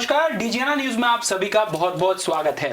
नमस्कार, डीजीएनआर न्यूज में आप सभी का बहुत बहुत स्वागत है।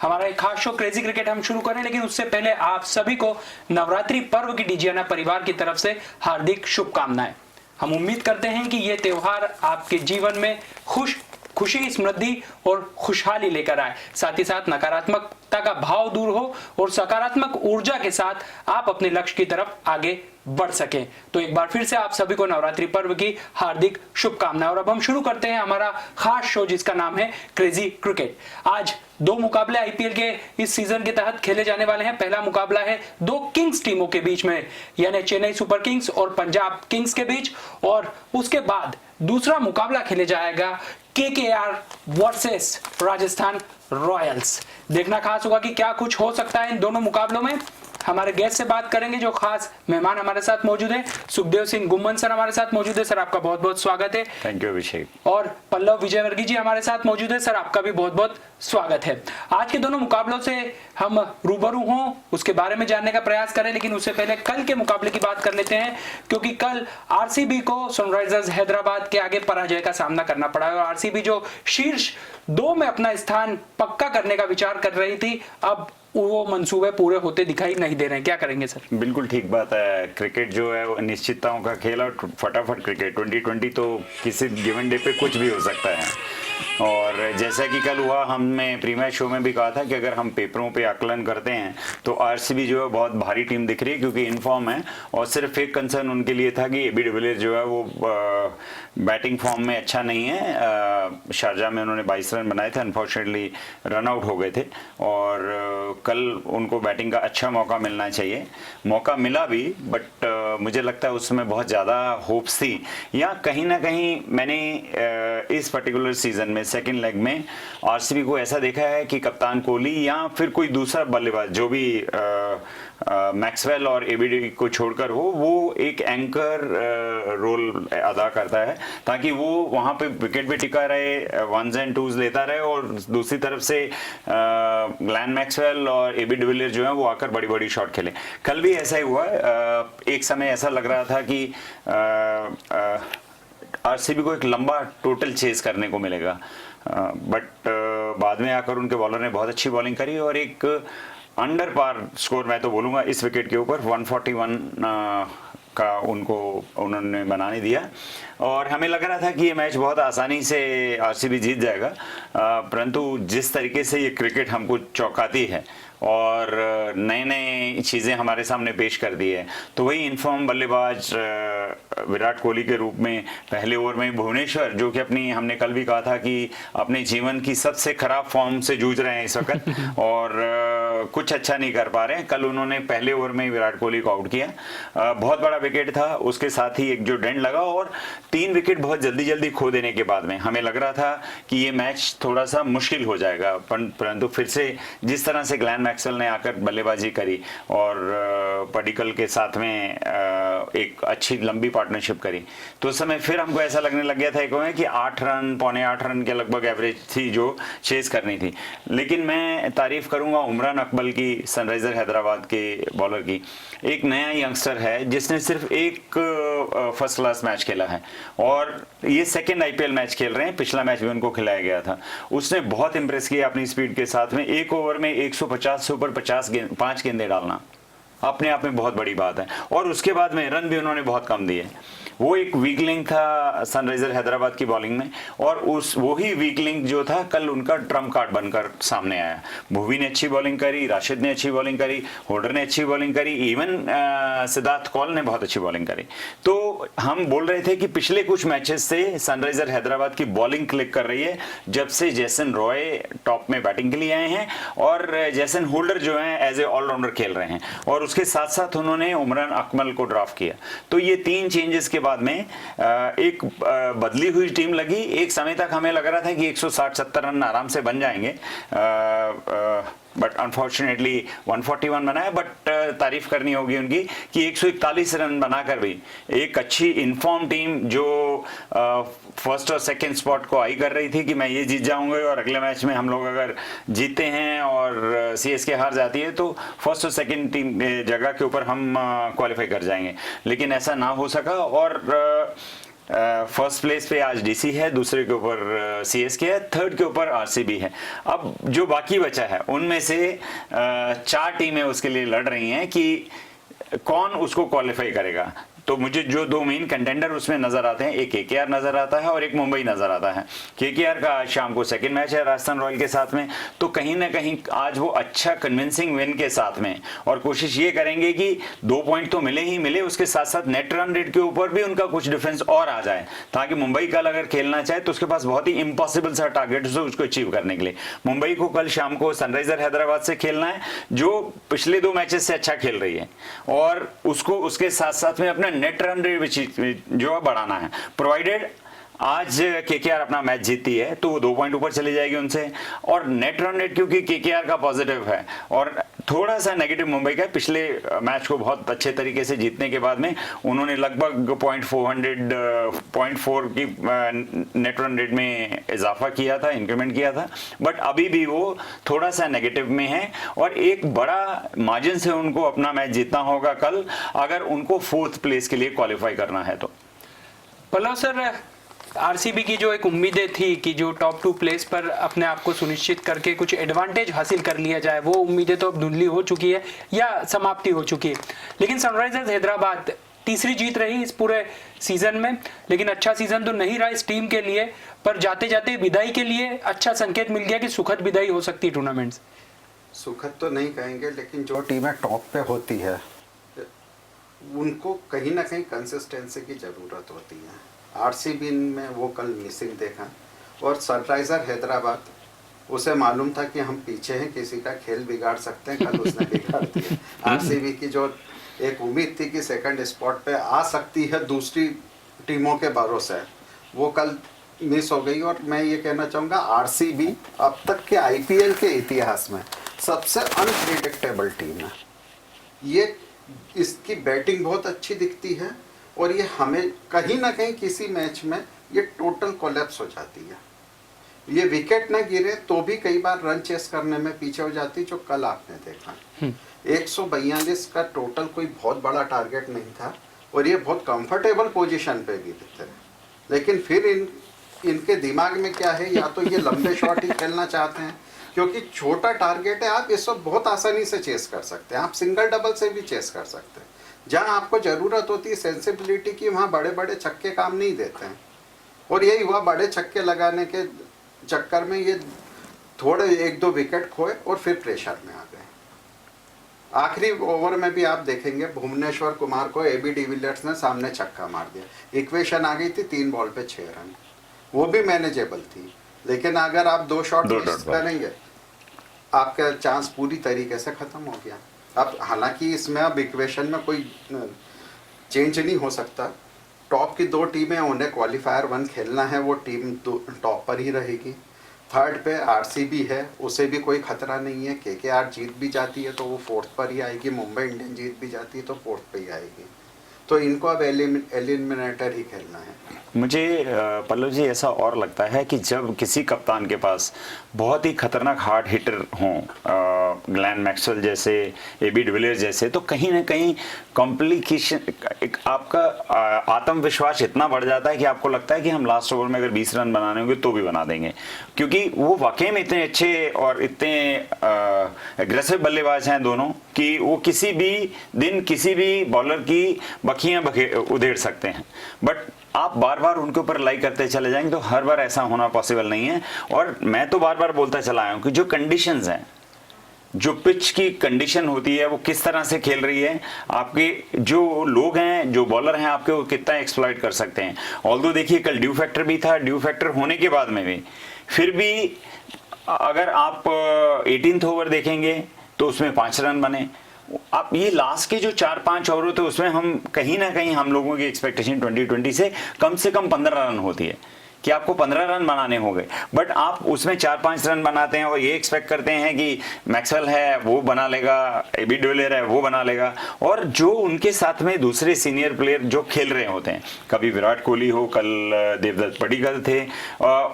हमारा एक खास शो क्रेजी क्रिकेट हम शुरू करें, लेकिन उससे पहले आप सभी को नवरात्रि पर्व की डीजीएनआर परिवार की तरफ से हार्दिक शुभकामनाएं। हम उम्मीद करते हैं कि ये त्योहार आपके जीवन में खुशी, समृद्धि और खुशहाली लेकर आए, साथ ही साथ नकारात्मकता का भाव दूर हो और सकारात्मक ऊर्जा के साथ आप अपने लक्ष्य की तरफ आगे बढ़ सकें। तो एक बार फिर से आप सभी को नवरात्रि पर्व की हार्दिक शुभकामनाएं। और अब हम शुरू करते हैं हमारा खास शो जिसका नाम है क्रेजी क्रिकेट। आज दो मुकाबले आईपीएल के इस सीजन के तहत खेले जाने वाले हैं। पहला मुकाबला है दो किंग्स टीमों के बीच में, यानी चेन्नई सुपर किंग्स और पंजाब किंग्स के बीच, और उसके बाद दूसरा मुकाबला खेले जाएगा केकेआर वर्सेस राजस्थान रॉयल्स। देखना खास होगा कि क्या कुछ हो सकता है इन दोनों मुकाबलों में। हमारे गेस्ट से बात करेंगे, जो खास मेहमान हमारे साथ मौजूद हैं। सुखदेव सिंह गुम्मन सर हमारे साथ मौजूद है। सर आपका बहुत बहुत स्वागत है। थैंक यू अभिषेक। और पल्लव विजयवर्गीय जी हमारे साथ मौजूद है। सर आपका भी बहुत बहुत स्वागत है। आज के दोनों मुकाबलों से हम रूबरू हों, उसके बारे में जानने का प्रयास करें, लेकिन उससे पहले कल के मुकाबले की बात कर लेते हैं, क्योंकि कल आरसीबी को सनराइजर्स हैदराबाद के आगे पराजय का सामना करना पड़ा है। और आरसीबी जो शीर्ष 2 में अपना स्थान पक्का करने का विचार कर रही थी, अब वो मंसूबे पूरे होते दिखाई नहीं दे रहे हैं। क्या करेंगे सर? बिल्कुल ठीक बात है। क्रिकेट जो है वो अनिश्चितताओं का खेल और फटाफट क्रिकेट 2020 तो किसी गिवन डे पे कुछ भी हो सकता है। और जैसा कि कल हुआ, हमने प्रीमियर शो में भी कहा था कि अगर हम पेपरों पे आकलन करते हैं तो आरसीबी जो है बहुत भारी टीम दिख रही है, क्योंकि इनफॉर्म है। और सिर्फ एक कंसर्न उनके लिए था कि एबी डिविलियर्स जो है वो बैटिंग फॉर्म में अच्छा नहीं है। शारजाह में उन्होंने 22 रन बनाए थे, अनफॉर्चुनेटली रन आउट हो गए थे। और कल उनको बैटिंग का अच्छा मौका मिलना चाहिए। मौका मिला भी, बट मुझे लगता है उसमें बहुत ज़्यादा होप्स थी। या कहीं ना कहीं मैंने इस पर्टिकुलर सीजन में सेकंड लेग में आरसीबी को ऐसा देखा है कि कप्तान कोहली या फिर कोई दूसरा बल्लेबाज जो भी मैक्सवेल और एबीडी को छोड़कर हो, वो एक एंकर रोल अदा करता है, ताकि वो वहां पे विकेट पे टिका रहे, 1s and 2s लेता रहे, और दूसरी तरफ से ग्लेन मैक्सवेल और एबी डिविलियर्स जो है वो आकर बड़ी बड़ी शॉट खेले। कल भी ऐसा ही हुआ। एक समय ऐसा लग रहा था कि आरसीबी को एक लंबा टोटल चेस करने को मिलेगा, बट बाद में आकर उनके बॉलर ने बहुत अच्छी बॉलिंग करी और एक अंडर पार स्कोर, मैं तो बोलूँगा इस विकेट के ऊपर 141 का उन्होंने बनाने दिया। और हमें लग रहा था कि ये मैच बहुत आसानी से आरसीबी जीत जाएगा, परंतु जिस तरीके से ये क्रिकेट हमको चौंकाती है और नए नए चीज़ें हमारे सामने पेश कर दी है, तो वही इनफॉर्म बल्लेबाज विराट कोहली के रूप में पहले ओवर में भुवनेश्वर, जो कि अपनी, हमने कल भी कहा था कि अपने जीवन की सबसे खराब फॉर्म से जूझ रहे हैं इस वक्त और कुछ अच्छा नहीं कर पा रहे हैं। कल उन्होंने पहले ओवर में विराट कोहली को आउट किया। बहुत बड़ा विकेट था, उसके साथ ही एक जो डेंट लगा, और 3 विकेट बहुत जल्दी जल्दी खो देने के बाद में हमें लग रहा था कि ये मैच थोड़ा सा मुश्किल हो जाएगा, परंतु फिर से जिस तरह से ग्लेन मैक्सवेल ने आकर बल्लेबाजी करी और पडिक्कल के साथ में एक अच्छी लंबी पार्टनरशिप करी, तो उस समय फिर हमको ऐसा लगने लग गया था कि 8 रन, पौने 8 रन के लगभग एवरेज थी जो चेस करनी थी। लेकिन मैं तारीफ करूंगा उमरान अकमल की, सनराइजर हैदराबाद के बॉलर की। एक नया यंगस्टर है जिसने सिर्फ एक फर्स्ट क्लास मैच खेला है और ये सेकेंड आईपीएल मैच खेल रहे हैं। पिछला मैच भी उनको खिलाया गया था। उसने बहुत इंप्रेस किया अपनी स्पीड के साथ में। एक ओवर में 150 से ऊपर 5 गेंदें डालना अपने आप में बहुत बड़ी बात है। और उसके बाद में रन भी उन्होंने बहुत कम दिए। वो एक वीक लिंक था सनराइजर हैदराबाद की बॉलिंग में, और वही वीक लिंक जो था कल उनका ट्रम्प कार्ड बनकर सामने आया। भुवी ने अच्छी बॉलिंग करी, राशिद ने अच्छी बॉलिंग करी, होल्डर ने अच्छी बॉलिंग करी, इवन सिद्धार्थ कौल ने बहुत अच्छी बॉलिंग करी। तो हम बोल रहे थे कि पिछले कुछ मैचेस से सनराइजर हैदराबाद की बॉलिंग क्लिक कर रही है, जब से जैसन रॉय टॉप में बैटिंग के लिए आए हैं और जैसन होल्डर जो है एज ए ऑलराउंडर खेल रहे हैं, और उसके साथ साथ उन्होंने उमरान अकमल को ड्राफ्ट किया। तो ये 3 चेंजेस के बाद में एक बदली हुई टीम लगी। एक समय तक हमें लग रहा था कि 160-70 रन आराम से बन जाएंगे, बट अनफॉर्चुनेटली 141 बनाया। बट तारीफ करनी होगी उनकी कि 141 रन बनाकर भी एक अच्छी इन्फॉर्म टीम जो फर्स्ट और सेकंड स्पॉट को आई कर रही थी कि मैं ये जीत जाऊंगा और अगले मैच में हम लोग अगर जीतते हैं और सीएसके हार जाती है तो फर्स्ट और सेकंड टीम जगह के ऊपर हम क्वालिफाई कर जाएंगे। लेकिन ऐसा ना हो सका और फर्स्ट प्लेस पे आज डीसी है, दूसरे के ऊपर सीएसके है, थर्ड के ऊपर आरसीबी है। अब जो बाकी बचा है उनमें से 4 टीमें उसके लिए लड़ रही हैं कि कौन उसको क्वालिफाई करेगा। तो मुझे जो 2 मेन कंटेंडर उसमें नजर आते हैं, एक केकेआर नजर आता है और एक मुंबई नजर आता है। केकेआर का आज शाम को सेकंड मैच है राजस्थान रॉयल के साथ में, तो कहीं ना कहीं आज वो अच्छा कन्विंसिंग विन के साथ में, और कोशिश ये करेंगे कि 2 पॉइंट तो मिले ही मिले, उसके साथ साथ नेट रन रेट के ऊपर भी उनका कुछ डिफरेंस और आ जाए, ताकि मुंबई कल अगर खेलना चाहे तो उसके पास बहुत ही इम्पॉसिबल सा टारगेट है उसको अचीव करने के लिए। मुंबई को कल शाम को सनराइजर हैदराबाद से खेलना है, जो पिछले 2 मैचेस से अच्छा खेल रही है, और उसको उसके साथ साथ में अपना नेट रन रेट जो है बढ़ाना है। प्रोवाइडेड आज केकेआर अपना मैच जीतती है तो वो 2 पॉइंट ऊपर चली जाएगी उनसे, और नेट रन रेट क्योंकि केकेआर का पॉजिटिव है और थोड़ा सा नेगेटिव मुंबई का, पिछले मैच को बहुत अच्छे तरीके से जीतने के बाद में उन्होंने लगभग 0.4 की नेट रन रेट में इजाफा किया था, इंक्रीमेंट किया था, बट अभी भी वो थोड़ा सा नेगेटिव में है और एक बड़ा मार्जिन से उनको अपना मैच जीतना होगा कल, अगर उनको 4th प्लेस के लिए क्वालिफाई करना है तो। पल्लव सर, आरसीबी की जो एक उम्मीदें थी कि जो टॉप 2 प्लेस पर अपने आप को सुनिश्चित करके कुछ एडवांटेज हासिल कर लिया जाए, वो उम्मीदें तो अब धुंधली हो चुकी है या समाप्ति हो चुकी है। लेकिन सनराइजर्स हैदराबाद तीसरी जीत रही इस पूरे सीजन में, लेकिन अच्छा सीजन तो नहीं रहा इस टीम के लिए, पर जाते जाते विदाई के लिए अच्छा संकेत मिल गया कि सुखद विदाई हो सकती है टूर्नामेंट से। सुखद तो नहीं कहेंगे, लेकिन जो टीमें टॉप पे होती है उनको कहीं ना कहीं कंसिस्टेंसी की ज़रूरत होती है। आरसीबी में वो कल मिसिंग देखा, और सनराइजर हैदराबाद, उसे मालूम था कि हम पीछे हैं, किसी का खेल बिगाड़ सकते हैं, कल उसने बिगाड़ दिया। आरसीबी की जो एक उम्मीद थी कि सेकंड स्पॉट पे आ सकती है दूसरी टीमों के भरोसे, वो कल मिस हो गई। और मैं ये कहना चाहूँगा, आरसीबी अब तक के आईपीएल के इतिहास में सबसे अनप्रिडिक्टेबल टीम है। ये इसकी बैटिंग बहुत अच्छी दिखती है, और ये हमें कहीं ना कहीं किसी मैच में ये टोटल कोलैप्स हो जाती है। ये विकेट ना गिरे तो भी कई बार रन चेस करने में पीछे हो जाती, जो कल आपने देखा। 142 का टोटल कोई बहुत बड़ा टारगेट नहीं था, और ये बहुत कंफर्टेबल पोजीशन पे भी थे, लेकिन फिर इनके दिमाग में क्या है, या तो ये लंबे शॉट ही खेलना चाहते हैं, क्योंकि छोटा टारगेट है, आप इसको बहुत आसानी से चेस कर सकते हैं, आप सिंगल डबल से भी चेस कर सकते हैं। जहाँ आपको ज़रूरत होती है सेंसिबिलिटी की, वहाँ बड़े बड़े छक्के काम नहीं देते हैं, और यही हुआ, बड़े छक्के लगाने के चक्कर में ये थोड़े 1-2 विकेट खोए और फिर प्रेशर में आ गए। आखिरी ओवर में भी आप देखेंगे, भुवनेश्वर कुमार को एबी डिविलियर्स ने सामने छक्का मार दिया, इक्वेशन आ गई थी 3 बॉल पे 6 रन, वो भी मैनेजेबल थी। लेकिन अगर आप 2 शॉट मिस करेंगे, आपका चांस पूरी तरीके से ख़त्म हो गया। अब हालांकि इसमें अब इक्वेशन में कोई चेंज नहीं हो सकता, टॉप की 2 टीमें, उन्हें क्वालिफायर 1 खेलना है, वो टीम टॉप पर ही रहेगी। थर्ड पे आरसीबी है, उसे भी कोई खतरा नहीं है, केकेआर जीत भी जाती है तो वो 4th पर ही आएगी, मुंबई इंडियन जीत भी जाती है तो 4th पे ही आएगी। तो इनको अब एलिमिनेटर ही खेलना है। मुझे पल्लव जी ऐसा और लगता है कि जब किसी कप्तान के पास बहुत ही खतरनाक हार्ड हिटर हों, ग्लेन मैक्सवेल जैसे, एबी डिविलियर्स जैसे, तो कहीं ना कहीं कॉम्प्लिकेशन, एक आपका आत्मविश्वास इतना बढ़ जाता है कि आपको लगता है कि हम लास्ट ओवर में अगर 20 रन बनाने होंगे तो भी बना देंगे, क्योंकि वो वाकई में इतने अच्छे और इतने एग्रेसिव बल्लेबाज हैं दोनों कि वो किसी भी दिन किसी भी बॉलर की बखियां उधेड़ सकते हैं। बट आप बार बार उनके ऊपर रिलाई करते चले जाएंगे तो हर बार ऐसा होना पॉसिबल नहीं है। और मैं तो बार बार बोलता चला आया हूं कि जो कंडीशंस हैं, जो पिच की कंडीशन होती है, वो किस तरह से खेल रही है, आपके जो लोग हैं, जो बॉलर हैं आपके, वो कितना एक्सप्लॉइट कर सकते हैं। ऑल्दो देखिए कल ड्यू फैक्टर भी था, ड्यू फैक्टर होने के बाद में भी फिर भी अगर आप 18th ओवर देखेंगे तो उसमें 5 रन बने। आप ये लास्ट के जो 4-5 ओवर थे उसमें हम कहीं ना कहीं हम लोगों की एक्सपेक्टेशन 2020 से कम 15 रन होती है, कि आपको 15 रन बनाने होंगे, बट आप उसमें 4-5 रन बनाते हैं और ये एक्सपेक्ट करते हैं कि मैक्सवेल है वो बना लेगा, एबी डिविलियर है वो बना लेगा, और जो उनके साथ में दूसरे सीनियर प्लेयर जो खेल रहे होते हैं, कभी विराट कोहली हो, कल देवदत्त पडिक्कल थे,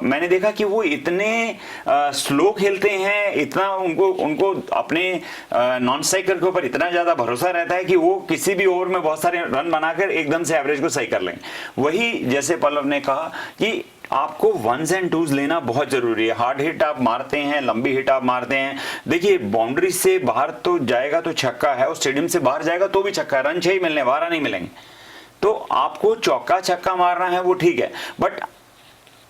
मैंने देखा कि वो इतने स्लो खेलते हैं, इतना उनको अपने नॉन स्ट्राइकर के ऊपर इतना ज्यादा भरोसा रहता है कि वो किसी भी ओवर में बहुत सारे रन बनाकर एकदम से एवरेज को सही कर लेंगे। वही जैसे पल्लव ने कहा कि आपको वंस एंड टूज लेना बहुत जरूरी है। हार्ड हिट आप मारते हैं, लंबी हिट आप मारते हैं, देखिए बाउंड्री से बाहर तो जाएगा तो छक्का है, और स्टेडियम से बाहर जाएगा तो भी छक्का है, रन 6 ही मिलने, 12 नहीं मिलेंगे। तो आपको चौका छक्का मारना है वो ठीक है, बट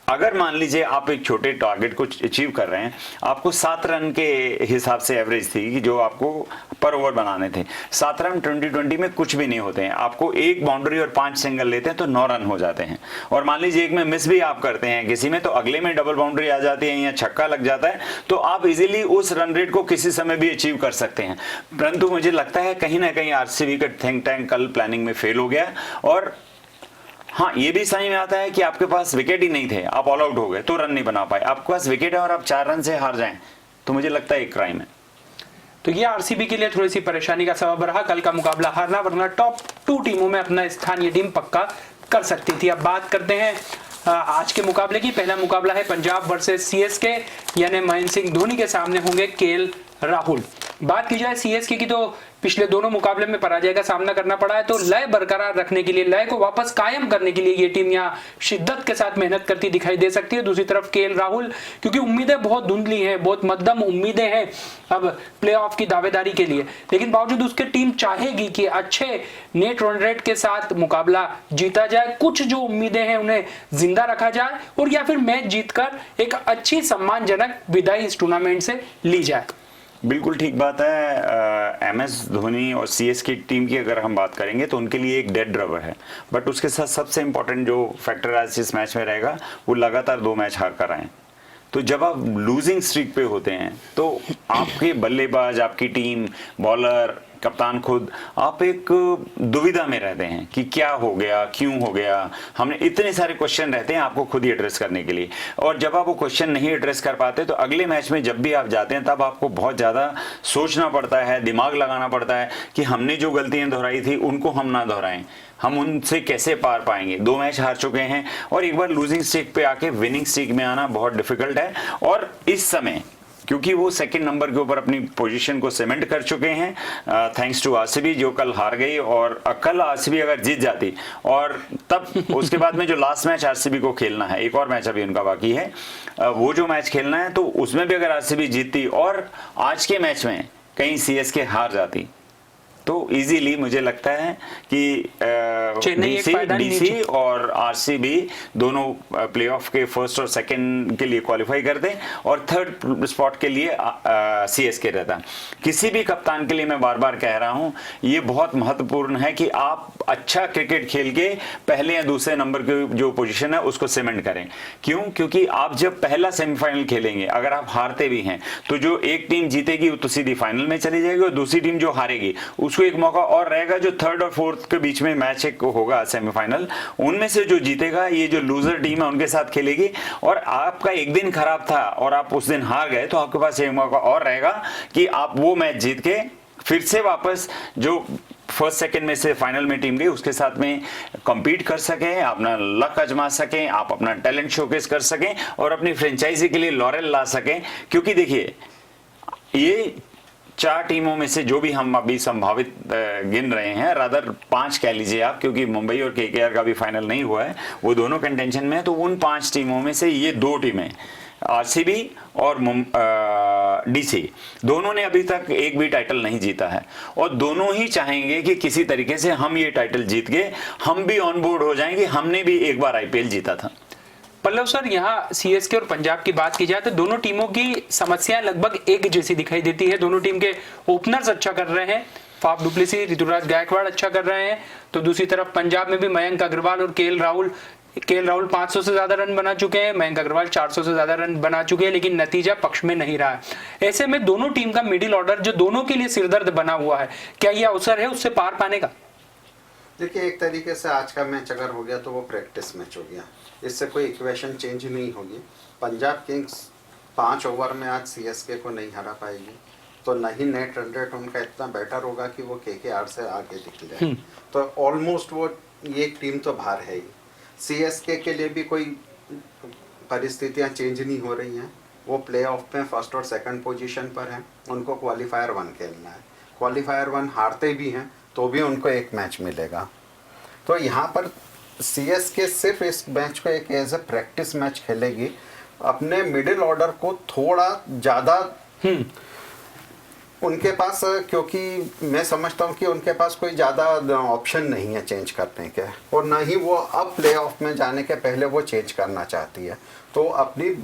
अगर मान लीजिए आप एक छोटे टारगेट को अचीव कर रहे हैं, आपको 7 रन के हिसाब से एवरेज थी कि जो आपको पर ओवर बनाने थे, 7 रन 20-20 में कुछ भी नहीं होते हैं। आपको एक बाउंड्री और 5 सिंगल लेते हैं तो 9 रन हो जाते हैं, और मान लीजिए एक में मिस भी आप करते हैं किसी में, तो अगले में डबल बाउंड्री आ जाती है या छक्का लग जाता है, तो आप इजीली उस रन रेट को किसी समय भी अचीव कर सकते हैं। परंतु मुझे लगता है कहीं ना कहीं आरसीबी का थिंक टैंक कल प्लानिंग में फेल हो गया, और हाँ ये भी समझ में आता है कि आपके पास विकेट ही नहीं थे, आप ऑल आउट हो गए तो रन नहीं बना पाए, आपके पास विकेट है और आप 4 रन से हार जाएं, तो मुझे लगता है एक क्राइम है। तो ये आरसीबी के लिए थोड़ी सी परेशानी का सबब रहा कल का मुकाबला हारना, वरना टॉप 2 टीमों में अपना स्थान ये टीम पक्का कर सकती थी। अब बात करते हैं आज के मुकाबले की। पहला मुकाबला है पंजाब वर्सेस सीएसके, यानी महेंद्र सिंह धोनी के सामने होंगे केएल राहुल। बात की जाए सीएसके की तो पिछले दोनों मुकाबले में पराजय का सामना करना पड़ा है, तो लय बरकरार रखने के लिए, लय को वापस कायम करने के लिए ये टीम यहाँ शिद्दत के साथ मेहनत करती दिखाई दे सकती है। दूसरी तरफ केएल राहुल, क्योंकि उम्मीदें बहुत धुंधली हैं, बहुत मध्यम उम्मीदें हैं अब प्लेऑफ की दावेदारी के लिए, लेकिन बावजूद उसके टीम चाहेगी कि अच्छे नेट रन रेट के साथ मुकाबला जीता जाए, कुछ जो उम्मीदें हैं उन्हें जिंदा रखा जाए, और या फिर मैच जीतकर एक अच्छी सम्मानजनक विदाई इस टूर्नामेंट से ली जाए। बिल्कुल ठीक बात है। एमएस धोनी और सीएसके टीम की अगर हम बात करेंगे तो उनके लिए एक डेड रबर है, बट उसके साथ सबसे इंपॉर्टेंट जो फैक्टर आज इस मैच में रहेगा वो लगातार 2 मैच हार कर आए। तो जब आप लूजिंग स्ट्रीक पे होते हैं तो आपके बल्लेबाज, आपकी टीम, बॉलर, कप्तान खुद, आप एक दुविधा में रहते हैं कि क्या हो गया, क्यों हो गया। हमने इतने सारे क्वेश्चन रहते हैं आपको खुद ही एड्रेस करने के लिए, और जब आप वो क्वेश्चन नहीं एड्रेस कर पाते तो अगले मैच में जब भी आप जाते हैं तब आपको बहुत ज़्यादा सोचना पड़ता है, दिमाग लगाना पड़ता है कि हमने जो गलतियां दोहराई थी उनको हम ना दोहराएं, हम उनसे कैसे पार पाएंगे। 2 मैच हार चुके हैं और एक बार लूजिंग स्ट्रीक पे आके विनिंग स्ट्रीक में आना बहुत डिफिकल्ट है, और इस समय क्योंकि वो सेकंड नंबर के ऊपर अपनी पोजीशन को सीमेंट कर चुके हैं थैंक्स टू आरसीबी जो कल हार गई, और कल आरसीबी अगर जीत जाती और तब उसके बाद में जो लास्ट मैच आरसीबी को खेलना है, एक और मैच अभी उनका बाकी है, वो जो मैच खेलना है तो उसमें भी अगर आरसीबी जीतती और आज के मैच में कहीं सीएसके हार जाती तो इजीली मुझे लगता है कि डीसी और आरसीबी दोनों प्लेऑफ के फर्स्ट और सेकंड के लिए क्वालिफाई करते और थर्ड स्पॉट के लिए सीएसके रहता। किसी भी कप्तान के लिए मैं बार बार कह रहा हूं ये बहुत महत्वपूर्ण है कि आप अच्छा क्रिकेट खेल के पहले या दूसरे नंबर की जो पोजीशन है उसको सीमेंट करें। क्यों? क्योंकि आप जब पहला सेमीफाइनल खेलेंगे अगर आप हारते भी हैं तो जो एक टीम जीतेगी वो तो सीधी फाइनल में चली जाएगी और दूसरी टीम जो हारेगी उसको एक मौका और रहेगा। जो थर्ड और फोर्थ के बीच में मैच एक होगा सेमीफाइनल, उनमें से जो जीतेगा ये जो लूजर टीम है उनके साथ खेलेगी। और आपका एक दिन खराब था और आप उस दिन हार गए तो आपके पास एक मौका और रहेगा कि आप वो मैच जीत के फिर से वापस जो फर्स्ट सेकंड में से फाइनल में टीम गई उसके साथ में compete कर सकें, अपना लक आजमा सकें, आप अपना टैलेंट शोकेस कर सकें और अपनी फ्रेंचाइजी के लिए लॉरेल ला सकें। क्योंकि देखिए ये 4 टीमों में से जो भी हम अभी संभावित गिन रहे हैं, रादर 5 कह लीजिए आप, क्योंकि मुंबई और केकेआर का भी फाइनल नहीं हुआ है, वो दोनों कंटेंशन में है। तो उन 5 टीमों में से ये 2 टीमें आरसीबी और डीसी दोनों ने अभी तक एक भी टाइटल नहीं जीता है और दोनों ही चाहेंगे कि किसी तरीके से हम ये टाइटल जीत के हम भी ऑन बोर्ड हो जाएंगे, हमने भी एक बार आईपीएल जीता था। पल्लव सर, यहाँ सीएसके और पंजाब की बात की जाए तो दोनों टीमों की समस्याएं लगभग एक जैसी दिखाई देती है। दोनों टीम के ओपनर्स अच्छा कर रहे हैं, फाफ डुप्लेसी, ऋतुराज गायकवाड़ अच्छा कर रहे हैं, तो दूसरी तरफ पंजाब में भी मयंक अग्रवाल और केएल राहुल 500 से ज्यादा रन बना चुके हैं, मयंक अग्रवाल 400 से ज्यादा रन बना चुके हैं, लेकिन नतीजा पक्ष में नहीं रहा है। ऐसे में दोनों टीम का मिडिल ऑर्डर जो दोनों के लिए सिरदर्द बना हुआ है, क्या यह अवसर है उससे पार पाने का? देखिए, एक तरीके से आज का मैच अगर हो गया तो वो प्रैक्टिस मैच हो गया, इससे कोई इक्वेशन चेंज नहीं होगी। पंजाब किंग्स 5 ओवर में आज सीएसके को नहीं हरा पाएगी, तो नहीं नेट रन रेट उनका इतना बेटर होगा कि वो केकेआर से आगे निकले। तो ऑलमोस्ट वो ये टीम तो बाहर है ही। सीएसके के लिए भी कोई परिस्थितियां चेंज नहीं हो रही हैं, वो प्लेऑफ में फर्स्ट और सेकंड पोजीशन पर हैं, उनको क्वालिफायर 1 खेलना है। क्वालिफायर 1 हारते भी हैं तो भी उनको एक मैच मिलेगा। तो यहाँ पर सीएसके सिर्फ इस मैच को एक एज ए प्रैक्टिस मैच खेलेगी, अपने मिडिल ऑर्डर को थोड़ा ज़्यादा उनके पास, क्योंकि मैं समझता हूँ कि उनके पास कोई ज़्यादा ऑप्शन नहीं है चेंज करने के, और ना ही वो अब प्लेऑफ में जाने के पहले वो चेंज करना चाहती है। तो अपनी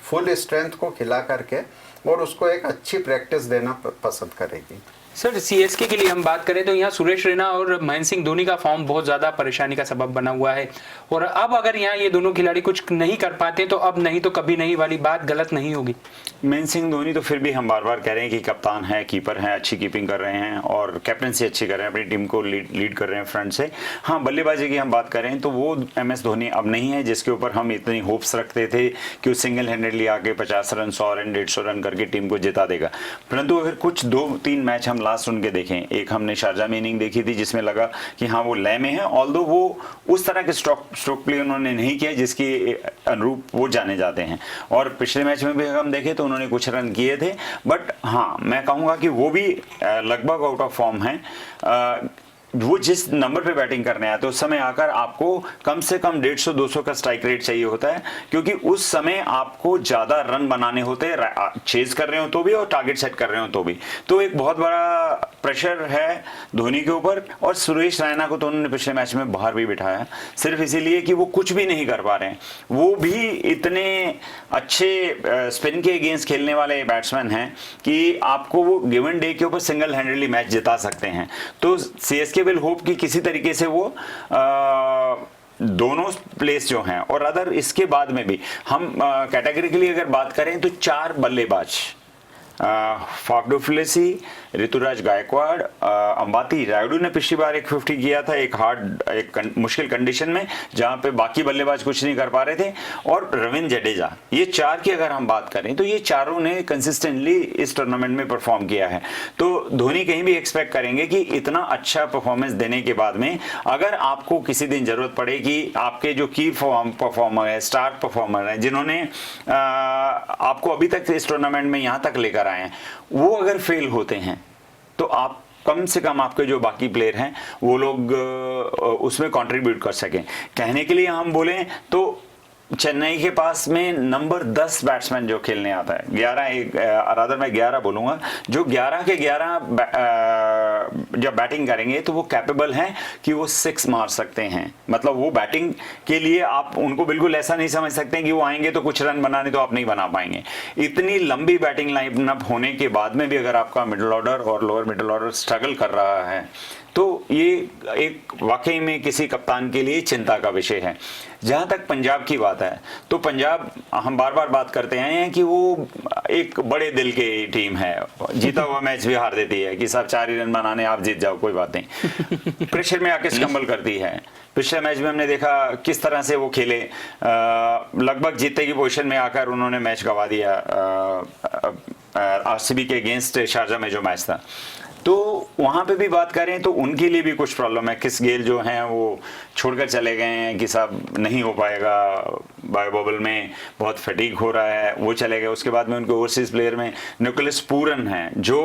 फुल स्ट्रेंथ को खिला करके और उसको एक अच्छी प्रैक्टिस देना पसंद करेगी। सर, सीएसके के लिए हम बात करें तो यहाँ सुरेश रैना और महेंद्र सिंह धोनी का फॉर्म बहुत ज्यादा परेशानी का सबब बना हुआ है, और अब अगर यहाँ ये दोनों खिलाड़ी कुछ नहीं कर पाते तो अब नहीं तो कभी नहीं वाली बात गलत नहीं होगी। महेंद्र सिंह धोनी तो फिर भी हम बार बार कह रहे हैं कि कप्तान है, कीपर है, अच्छी कीपिंग कर रहे हैं और कैप्टनसी अच्छी कर रहे हैं, अपनी टीम को लीड कर रहे हैं फ्रंट से। हाँ, बल्लेबाजी की हम बात करें तो वो MS धोनी अब नहीं है जिसके ऊपर हम इतनी होप्स रखते थे कि वो सिंगल हैंडेडली आके 50 रन, 100 रन, 150 रन करके टीम को जिता देगा। परंतु अगर कुछ 2-3 मैच हम लास्ट उनके देखें, एक हमने शारजा में इनिंग देखी थी जिसमें लगा कि हाँ वो लय में है, ऑल्दो वो उस तरह के स्ट्रोक प्ले उन्होंने नहीं किया जिसकी अनुरूप वो जाने जाते हैं। और पिछले मैच में भी हम देखें तो उन्होंने कुछ रन किए थे, बट हाँ मैं कहूँगा कि वो भी लगभग आउट ऑफ फॉर्म है। वो जिस नंबर पे बैटिंग करने आते उस समय आकर आपको कम से कम 150-200 का स्ट्राइक रेट चाहिए होता है, क्योंकि उस समय आपको ज्यादा रन बनाने होते हैं, चेज कर रहे हो तो भी और टारगेट सेट कर रहे हो तो भी। तो एक बहुत बड़ा प्रेशर है धोनी के ऊपर। और सुरेश रैना को तो उन्होंने पिछले मैच में बाहर भी बिठाया सिर्फ इसीलिए कि वो कुछ भी नहीं कर पा रहे हैं। वो भी इतने अच्छे स्पिन के अगेंस्ट खेलने वाले बैट्समैन हैं कि आपको वो गिवन डे के ऊपर सिंगल हैंडेडली मैच जिता सकते हैं। तो सीएसके विल होप कि किसी तरीके से वो दोनों प्लेस जो हैं, और अदर इसके बाद में भी हम कैटेगरी के लिए अगर बात करें तो 4 बल्लेबाज, Faf du Plessis, Ruturaj Gaikwad, Ambati Rayudu ने पिछली बार एक 50 किया था एक मुश्किल कंडीशन में जहां पे बाकी बल्लेबाज कुछ नहीं कर पा रहे थे, और रविंद्र जडेजा। ये 4 की अगर हम बात करें तो ये चारों ने कंसिस्टेंटली इस टूर्नामेंट में परफॉर्म किया है। तो धोनी कहीं भी एक्सपेक्ट करेंगे कि इतना अच्छा परफॉर्मेंस देने के बाद में अगर आपको किसी दिन जरूरत पड़े कि आपके जो की परफॉर्मर है, स्टार परफॉर्मर है, जिन्होंने आपको अभी तक इस टूर्नामेंट में यहां तक लेकर आए हैं, वो अगर फेल होते हैं तो आप कम से कम आपके जो बाकी प्लेयर हैं वो लोग उसमें कंट्रीब्यूट कर सकें। कहने के लिए हम बोलें तो चेन्नई के पास में नंबर 10 बैट्समैन जो खेलने आता है, 11 मैं 11 बोलूंगा, जो 11 के 11 जब बैटिंग करेंगे तो वो कैपेबल हैं कि वो 6 मार सकते हैं। मतलब वो बैटिंग के लिए आप उनको बिल्कुल ऐसा नहीं समझ सकते कि वो आएंगे तो कुछ रन बनाने तो आप नहीं बना पाएंगे। इतनी लंबी बैटिंग लाइनअप होने के बाद में भी अगर आपका मिडिल ऑर्डर और लोअर मिडिल ऑर्डर स्ट्रगल कर रहा है तो ये एक वाकई में किसी कप्तान के लिए चिंता का विषय है। जहां तक पंजाब की बात है तो पंजाब, हम बार बार बात करते आए हैं कि वो एक बड़े दिल की टीम है, जीता हुआ मैच भी हार देती है कि साहब 4 ही रन बनाने, आप जीत जाओ कोई बात नहीं। प्रेशर में आके स्टम्बल करती है। पिछले मैच में हमने देखा किस तरह से वो खेले, लगभग जीतने की पोजीशन में आकर उन्होंने मैच गंवा दिया RCB के अगेंस्ट शारजा में जो मैच था। तो वहां पे भी बात करें तो उनके लिए भी कुछ प्रॉब्लम है। क्रिस गेल जो हैं वो छोड़कर चले गए हैं कि साहब नहीं हो पाएगा, बायो बबल में बहुत फटीग हो रहा है, वो चले गए। उसके बाद में उनके ओवरसीज प्लेयर में निकोलस पूरन हैं जो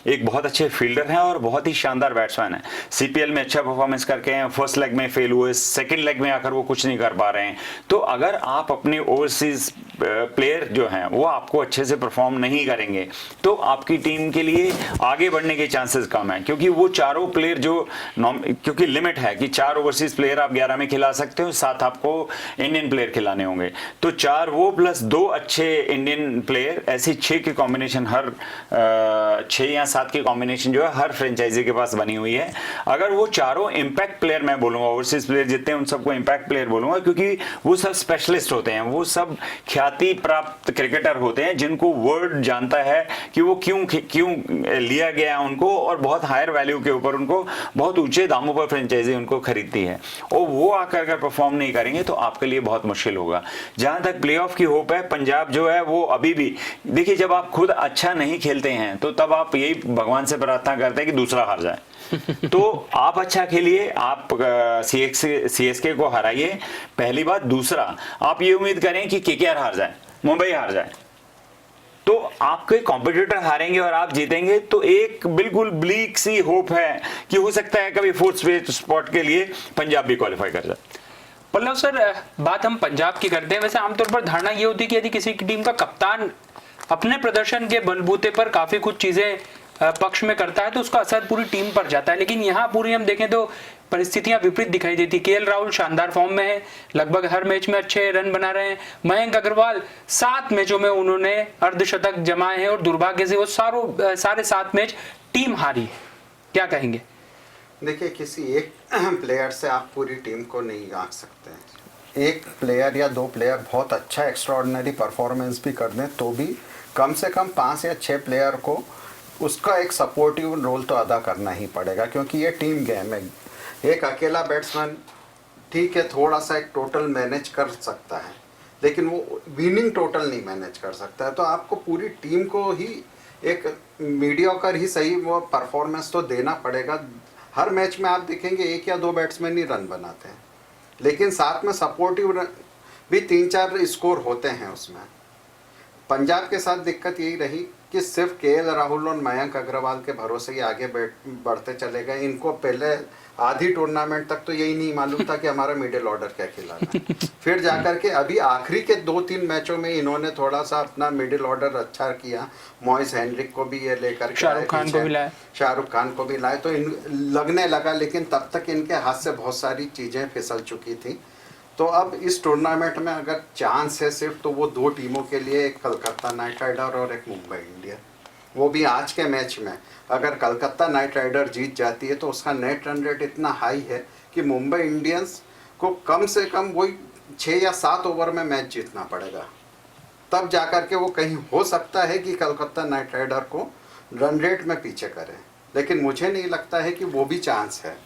एक बहुत अच्छे फील्डर हैं और बहुत ही शानदार बैट्समैन है। CPL में अच्छा परफॉर्मेंस करके हैं, फर्स्ट लेग में फेल हुए, सेकेंड लेग में आकर वो कुछ नहीं कर पा रहे हैं। तो अगर आप अपने ओवरसीज प्लेयर जो हैं वो आपको अच्छे से परफॉर्म नहीं करेंगे तो आपकी टीम के लिए आगे बढ़ने के चांसेस कम है, क्योंकि वो चारों प्लेयर जो क्योंकि लिमिट है कि 4 ओवरसीज प्लेयर आप 11 में खिला सकते हो, साथ आपको इंडियन प्लेयर खिलाने बने होंगे। तो 4 वो प्लस 2 अच्छे इंडियन प्लेयर, ऐसी 6 के कॉम्बिनेशन हर 6 या 7 की कॉम्बिनेशन जो है हर फ्रेंचाइजी के पास बनी हुई है। अगर वो चारों इंपैक्ट प्लेयर, मैं बोलूंगा ओवरसीज प्लेयर जितने उन सबको इंपैक्ट प्लेयर बोलूंगा, क्योंकि वो सब स्पेशलिस्ट होते हैं, वो सब ख्याति प्राप्त क्रिकेटर होते हैं जिनको वर्ल्ड जानता है कि वो क्यों लिया गया उनको, और बहुत हायर वैल्यू के ऊपर उनको बहुत ऊंचे दामों पर फ्रेंचाइजी उनको खरीदती है। और वो आकर अगर परफॉर्म नहीं करेंगे तो आपके लिए बहुत मुश्किल होगा। जहां तक प्लेऑफ की होप है, पंजाब जो है वो अभी भी, देखिए जब आप खुद अच्छा नहीं खेलते हैं तो तब आप यही भगवान से प्रार्थना करते हैं कि दूसरा हार जाए। तो आप अच्छा खेलिए, आप सीएसके को हराइए, पहली बात। दूसरा, आप ये उम्मीद करें कि केकेआर हार जाए, मुंबई हार जाए, तो आपके कॉम्पिटिटर हारेंगे और आप जीतेंगे, तो एक बिल्कुल ब्लीक सी होप है कि हो सकता है कभी फोर्थ स्पॉट के लिए पंजाब भी क्वालिफाई कर जाए। पल्लव सर, बात हम पंजाब की करते हैं, वैसे आमतौर पर धारणा ये होती है कि यदि किसी की टीम का कप्तान अपने प्रदर्शन के बलबूते पर काफी कुछ चीजें पक्ष में करता है तो उसका असर पूरी टीम पर जाता है, लेकिन यहाँ पूरी हम देखें तो परिस्थितियां विपरीत दिखाई देती। केएल राहुल शानदार फॉर्म में है, लगभग हर मैच में अच्छे रन बना रहे हैं। मयंक अग्रवाल 7 मैचों में उन्होंने अर्धशतक जमाए हैं और दुर्भाग्य से वो सारे 7 मैच टीम हारी है। क्या कहेंगे? देखिए, किसी एक प्लेयर से आप पूरी टीम को नहीं आंक सकते हैं। एक प्लेयर या 2 प्लेयर बहुत अच्छा एक्स्ट्राऑर्डिनरी परफॉर्मेंस भी कर दें तो भी कम से कम 5 या 6 प्लेयर को उसका एक सपोर्टिव रोल तो अदा करना ही पड़ेगा, क्योंकि ये टीम गेम है। एक अकेला बैट्समैन ठीक है, थोड़ा सा एक टोटल मैनेज कर सकता है, लेकिन वो विनिंग टोटल नहीं मैनेज कर सकता है। तो आपको पूरी टीम को ही एक मीडियोकर ही सही वो परफॉर्मेंस तो देना पड़ेगा। हर मैच में आप देखेंगे 1 या 2 बैट्समैन ही रन बनाते हैं, लेकिन साथ में सपोर्टिव भी 3-4 स्कोर होते हैं उसमें। पंजाब के साथ दिक्कत यही रही कि सिर्फ केएल राहुल और मयंक अग्रवाल के भरोसे ही आगे बढ़ते चले गए। इनको पहले आधी टूर्नामेंट तक तो यही नहीं मालूम था कि हमारा मिडिल ऑर्डर क्या खिलाना है। फिर जाकर के अभी आखिरी के 2-3 मैचों में इन्होंने थोड़ा सा अपना मिडिल ऑर्डर अच्छा किया। मॉइस हेनरिक को भी ये लेकर शाहरुख खान को भी लाए, तो लगने लगा, लेकिन तब तक इनके हाथ से बहुत सारी चीज़ें फिसल चुकी थी। तो अब इस टूर्नामेंट में अगर चांस है सिर्फ, तो वो 2 टीमों के लिए, एक कलकत्ता नाइट राइडर और एक मुंबई इंडियन। वो भी आज के मैच में अगर कलकत्ता नाइट राइडर जीत जाती है तो उसका नेट रन रेट इतना हाई है कि मुंबई इंडियंस को कम से कम वही 6 या 7 ओवर में मैच जीतना पड़ेगा, तब जाकर के वो कहीं हो सकता है कि कलकत्ता नाइट राइडर को रन रेट में पीछे करें। लेकिन मुझे नहीं लगता है कि वो भी चांस है।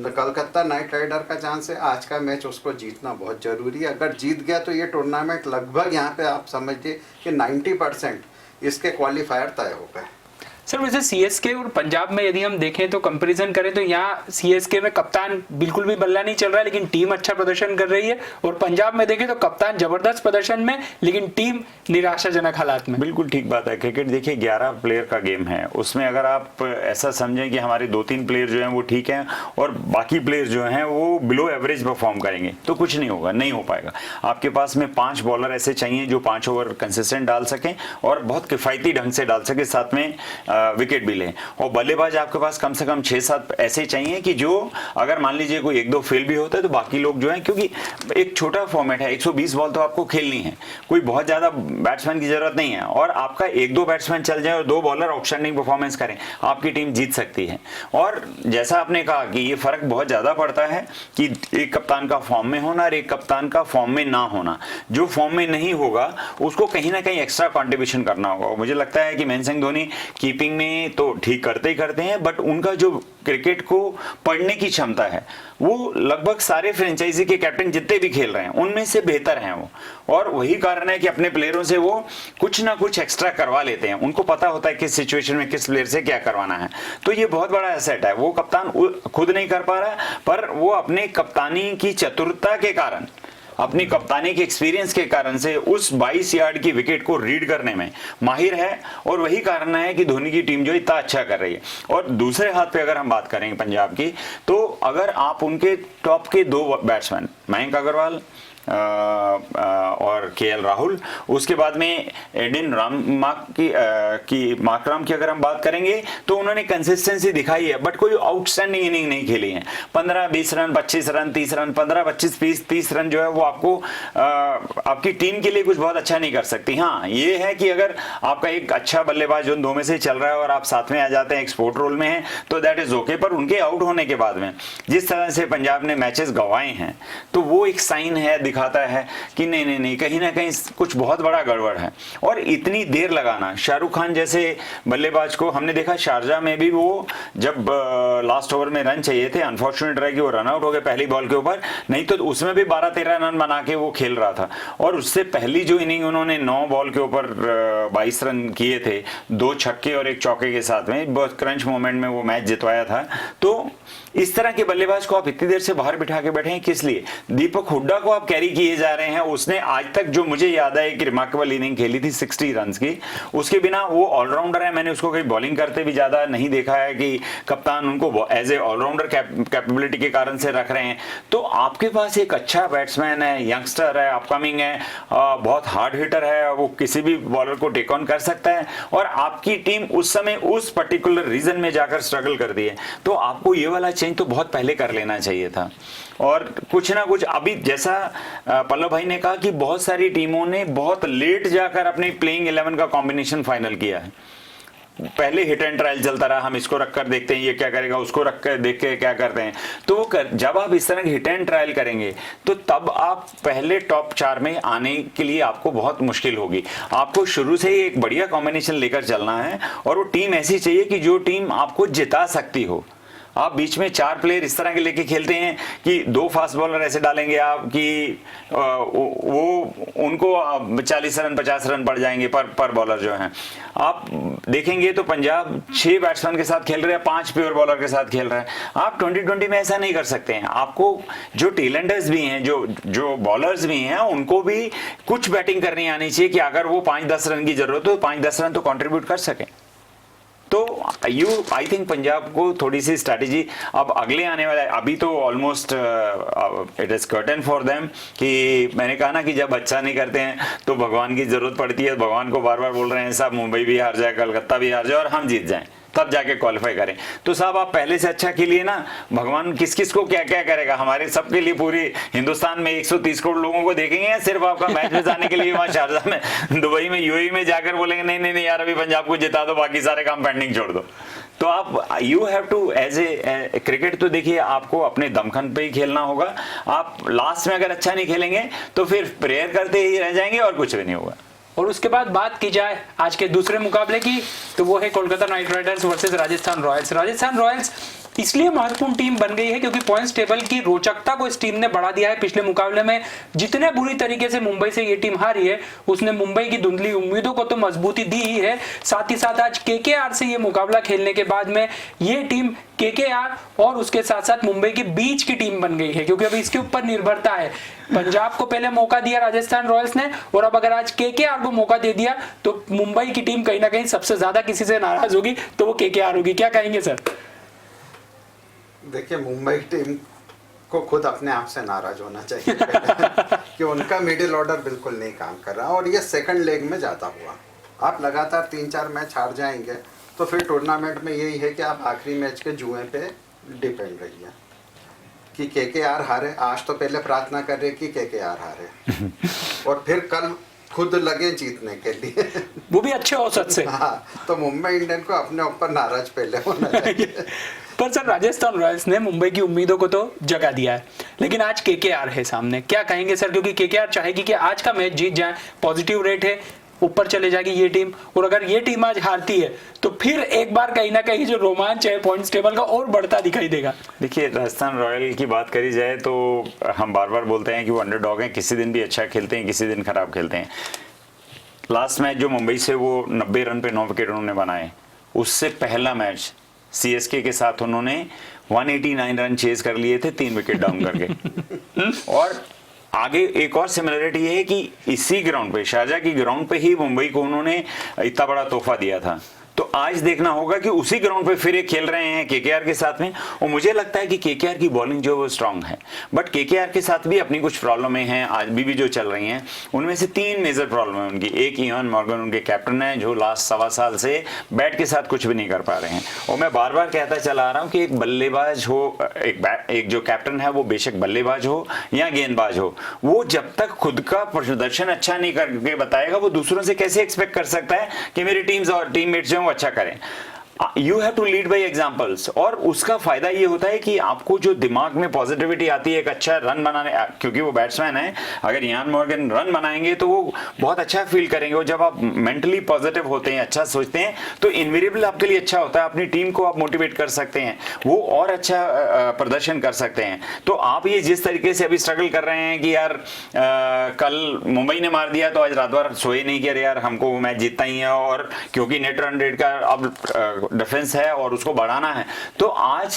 कलकत्ता नाइट राइडर का चांस है, आज का मैच उसको जीतना बहुत ज़रूरी है। अगर जीत गया तो ये टूर्नामेंट लगभग यहाँ पे आप समझिए कि 90% इसके क्वालिफायर तय हो गए। सर, वैसे सीएसके और पंजाब में यदि हम देखें तो कंपैरिजन करें तो यहाँ सीएसके में कप्तान बिल्कुल भी बल्ला नहीं चल रहा है, लेकिन टीम अच्छा प्रदर्शन कर रही है, और पंजाब में देखें तो कप्तान जबरदस्त प्रदर्शन में लेकिन टीम निराशाजनक हालात में। बिल्कुल ठीक बात है। क्रिकेट देखिए 11 प्लेयर का गेम है, उसमें अगर आप ऐसा समझें कि हमारे 2-3 प्लेयर जो हैं वो ठीक हैं और बाकी प्लेयर जो हैं वो बिलो एवरेज परफॉर्म करेंगे तो कुछ नहीं होगा, नहीं हो पाएगा। आपके पास में 5 बॉलर ऐसे चाहिए जो 5 ओवर कंसिस्टेंट डाल सकें और बहुत किफायती ढंग से डाल सके, साथ में विकेट भी लें। और बल्लेबाज आपके पास कम से कम 6-7 ऐसे चाहिए कि जो अगर मान लीजिए कोई 1-2 फेल भी होता है तो बाकी लोग जो हैं, क्योंकि एक छोटा फॉर्मेट है, 120 बॉल तो आपको खेलनी है, कोई बहुत ज्यादा बैट्समैन की जरूरत नहीं है, और आपका 1-2 बैट्समैन चल जाए और 2 बॉलर आउटस्टैंडिंग परफॉर्मेंस करें, आपकी टीम जीत सकती है। और जैसा आपने कहा कि ये फर्क बहुत ज्यादा पड़ता है कि एक कप्तान का फॉर्म में होना और एक कप्तान का फॉर्म में ना होना। जो फॉर्म में नहीं होगा उसको कहीं ना कहीं एक्स्ट्रा कॉन्ट्रीब्यूशन करना होगा। मुझे लगता है कि महेंद्र सिंह धोनी कीपिंग में तो ठीक करते ही करते हैं, बट उनका जो क्रिकेट को पढ़ने की क्षमता है वो लगभग सारे फ्रेंचाइजी के कैप्टन जितने भी खेल रहे हैं उनमें से बेहतर हैं वो, और वही कारण है कि अपने प्लेयरों से वो कुछ ना कुछ एक्स्ट्रा करवा लेते हैं। उनको पता होता है किस सिचुएशन में किस प्लेयर से क्या करवाना है, तो ये बहुत बड़ा एसेट है। वो कप्तान खुद नहीं कर पा रहा है, पर वो अपने कप्तानी की चतुरता के कारण, अपनी कप्तानी के एक्सपीरियंस के कारण से उस 22 यार्ड की विकेट को रीड करने में माहिर है, और वही कारण है कि धोनी की टीम जो इतना अच्छा कर रही है। और दूसरे हाथ पे अगर हम बात करेंगे पंजाब की, तो अगर आप उनके टॉप के 2 बैट्समैन मयंक अग्रवाल, और केएल राहुल। उसके बाद में एडिन मार्कराम की अगर हम बात करेंगे तो उन्होंने कंसिस्टेंसी दिखाई है, बट कोई आउटस्टैंडिंग इनिंग नहीं खेली है। 15-20 रन, 25 रन, 30 रन, 15-25-30 रन जो है वो आपको आपकी टीम के लिए कुछ बहुत अच्छा नहीं कर सकती। हाँ, ये है कि अगर आपका एक अच्छा बल्लेबाज उन दो में से चल रहा है और आप साथ में आ जाते हैं, एक्सपोर्ट रोल में है, तो दैट इज ओके। पर उनके आउट होने के बाद में जिस तरह से पंजाब ने मैचेस गंवाए हैं, तो वो एक साइन है, दिखाता है कि नहीं, कहीं ना कहीं कुछ बहुत बड़ा गड़बड़ है। और इतनी देर लगाना, शाहरुख खान जैसे बल्लेबाज को हमने देखा शारजा में भी, वो जब लास्ट ओवर में रन चाहिए थे, अनफॉर्चुनेट रहा कि वो रन आउट हो गए पहली बॉल के ऊपर, नहीं तो उसमें भी 12-13 रन बना के वो खेल रहा था। और उससे पहली जो इनिंग उन्होंने 9 बॉल के ऊपर 22 रन किए थे, 2 छक्के और 1 चौके के साथ में, बहुत क्रंच मोमेंट में वो मैच जितवाया था। तो इस तरह के बल्लेबाज को आप इतनी देर से बाहर बिठा के बैठे हैं किस लिए? दीपक हुड्डा को आप कैरी किए जा रहे हैं। उसने आज तक जो मुझे याद है एक रिमार्केबल इनिंग खेली थी 60 रन की। उसके बिना वो ऑलराउंडर है, मैंने उसको कहीं बॉलिंग करते भी ज्यादा नहीं देखा है कि कप्तान उनको एज ए ऑलराउंडर कैपेबिलिटी के कारण से रख रहे हैं। तो आपके पास एक अच्छा बैट्समैन है, यंगस्टर है, अपकमिंग है, बहुत हार्ड हिटर है, वो किसी भी बॉलर को टेक ऑन कर सकता है, और आपकी टीम उस समय उस पर्टिकुलर रीजन में जाकर स्ट्रगल करती है। तो आपको ये वाला चेंज तो बहुत पहले कर लेना चाहिए था। और कुछ ना कुछ अभी, जैसा पल्लव भाई ने कहा कि बहुत सारी टीमों ने बहुत लेट जाकर अपनी प्लेइंग 11 का कॉम्बिनेशन फाइनल किया है। पहले हिट एंड ट्रायल चलता रहा, हम इसको रखकर देखते हैं ये क्या करेगा, उसको रखकर देख के क्या करते हैं। तो वो जब आप इस तरह के हिट एंड ट्रायल करेंगे तो तब आप पहले टॉप 4 में आने के लिए आपको बहुत मुश्किल होगी। आपको शुरू से ही एक बढ़िया कॉम्बिनेशन लेकर चलना है, और वो टीम ऐसी चाहिए कि जो टीम आपको जिता सकती हो। आप बीच में 4 प्लेयर इस तरह के लेके खेलते हैं कि 2 फास्ट बॉलर ऐसे डालेंगे आप कि वो उनको 40 रन 50 रन पड़ जाएंगे पर बॉलर जो हैं। आप देखेंगे तो पंजाब 6 बैट्समैन के साथ खेल रहे हैं, 5 प्योर बॉलर के साथ खेल रहे हैं। आप 2020 में ऐसा नहीं कर सकते हैं। आपको जो टेलेंडर्स भी हैं, जो बॉलर्स भी हैं, उनको भी कुछ बैटिंग करनी आनी चाहिए कि अगर वो 5-10 रन की जरूरत हो तो 5-10 रन तो कॉन्ट्रीब्यूट कर सकें। तो आई थिंक पंजाब को थोड़ी सी स्ट्रैटेजी अब अगले आने वाला है। अभी तो almost it is curtain for them, कि मैंने कहा ना कि जब अच्छा नहीं करते हैं तो भगवान की जरूरत पड़ती है। भगवान को बार बार बोल रहे हैं साहब मुंबई भी हार जाए, कलकत्ता भी हार जाए और हम जीत जाएं, तब जाके क्वालिफाई करें। तो साहब आप पहले से अच्छा खेलिए ना, भगवान किस किस को क्या क्या करेगा। हमारे सबके लिए पूरी हिंदुस्तान में 130 करोड़ लोगों को देखेंगे, या सिर्फ आपका मैच में जाने के लिए वहां शारजा में, दुबई में, यूएई में जाकर बोलेंगे नहीं यार अभी पंजाब को जिता दो, बाकी सारे काम पेंडिंग छोड़ दो। तो आप you have to as a cricket, तो देखिए आपको अपने दमखम पे ही खेलना होगा। आप लास्ट में अगर अच्छा नहीं खेलेंगे तो फिर प्रेयर करते ही रह जाएंगे और कुछ भी नहीं होगा। और उसके बाद बात की जाए आज के दूसरे मुकाबले की, तो वो है Kolkata night Riders versus Rajasthan Royals. Rajasthan Royals इसलिए महत्वपूर्ण टीम बन गई है क्योंकि पॉइंट्स टेबल की रोचकता को इस टीम ने बढ़ा दिया है। पिछले मुकाबले में जितने बुरी तरीके से मुंबई से ये टीम हारी है, उसने मुंबई की धुंधली उम्मीदों को तो मजबूती दी ही है, साथ ही साथ आज केकेआर से ये मुकाबला खेलने के बाद में ये टीम केकेआर और उसके साथ साथ मुंबई के बीच की टीम बन गई है, क्योंकि अब इसके ऊपर निर्भरता है। पंजाब को पहले मौका दिया राजस्थान रॉयल्स ने, और अब अगर आज केकेआर को मौका दे दिया तो मुंबई की टीम कहीं ना कहीं सबसे ज्यादा किसी से नाराज होगी तो वो केकेआर होगी। क्या कहेंगे सर? देखिए, मुंबई टीम को खुद अपने आप से नाराज होना चाहिए कि उनका मिडिल ऑर्डर बिल्कुल नहीं काम कर रहा, और ये सेकंड लेग में जाता हुआ आप लगातार 3-4 मैच हार जाएंगे तो फिर टूर्नामेंट में यही है कि आप आखिरी मैच के जुए पे डिपेंड रहिए कि केकेआर हारे। आज तो पहले प्रार्थना कर रहे कि केकेआर हारे और फिर कल खुद लगे जीतने के लिए, वो भी अच्छे औसत से। हाँ, तो मुंबई इंडियन को अपने ऊपर नाराज पहले होना चाहिए। पर सर राजस्थान रॉयल्स ने मुंबई की उम्मीदों को तो जगा दिया है, लेकिन आज केकेआर है सामने। क्या कहेंगे सर? क्योंकि केकेआर चाहेगी कि आज का मैच जीत जाए, पॉजिटिव रेट है, ऊपर चले जाएगी ये टीम, और अगर ये टीम आज हारती है तो फिर एक बार कहीं ना कहीं जो रोमांच है पॉइंट्स टेबल का और बढ़ता दिखाई देगा। देखिए, राजस्थान रॉयल की बात करी जाए तो हम बार बार बोलते हैं कि वो अंडरडॉग हैं, किसी दिन भी अच्छा खेलते हैं, किसी दिन खराब खेलते हैं। लास्ट मैच जो मुंबई से वो 90 रन पे 9 विकेट उन्होंने बनाए, उससे पहला मैच सीएसके के साथ उन्होंने 189 रन चेज कर लिए थे 3 विकेट डाउन करके। और आगे एक और सिमिलरिटी ये है कि इसी ग्राउंड पे, शारजा की ग्राउंड पे ही मुंबई को उन्होंने इतना बड़ा तोहफा दिया था। तो आज देखना होगा कि उसी ग्राउंड पे फिर ये खेल रहे हैं केकेआर के साथ में, और मुझे लगता है कि केकेआर की बॉलिंग जो है वो स्ट्रांग है, बट केकेआर के साथ भी अपनी कुछ प्रॉब्लमें हैं आज भी जो चल रही हैं। उनमें से 3 मेजर प्रॉब्लम है उनकी। एक, इयान मॉर्गन उनके कैप्टन है जो लास्ट 1.25 साल से बैट के साथ कुछ भी नहीं कर पा रहे हैं। और मैं बार बार कहता चला आ रहा हूं कि एक बल्लेबाज हो, एक जो कैप्टन है वो बेशक बल्लेबाज हो या गेंदबाज हो, वो जब तक खुद का प्रदर्शन अच्छा नहीं करके बताएगा, वो दूसरों से कैसे एक्सपेक्ट कर सकता है कि मेरी टीम्स और टीममेट्स जो है वो अच्छा करें। You have to lead by examples. और उसका फायदा ये होता है कि आपको जो दिमाग में पॉजिटिविटी आती है एक अच्छा रन बनाने, क्योंकि वो बैट्समैन है, अगर इयान मॉर्गन रन बनाएंगे तो वो बहुत अच्छा फील करेंगे। और जब आप मेंटली पॉजिटिव होते हैं, अच्छा सोचते हैं, तो इनवेरिएबल आपके लिए अच्छा होता है। अपनी टीम को आप मोटिवेट कर सकते हैं, वो और अच्छा प्रदर्शन कर सकते हैं। तो आप ये जिस तरीके से अभी स्ट्रगल कर रहे हैं कि यार कल मुंबई ने मार दिया तो आज रात भर सोए नहीं कि अरे यार हमको वो मैच जीतना ही है, और क्योंकि नेट रन रेट का अब डिफेंस है और उसको बढ़ाना है, तो आज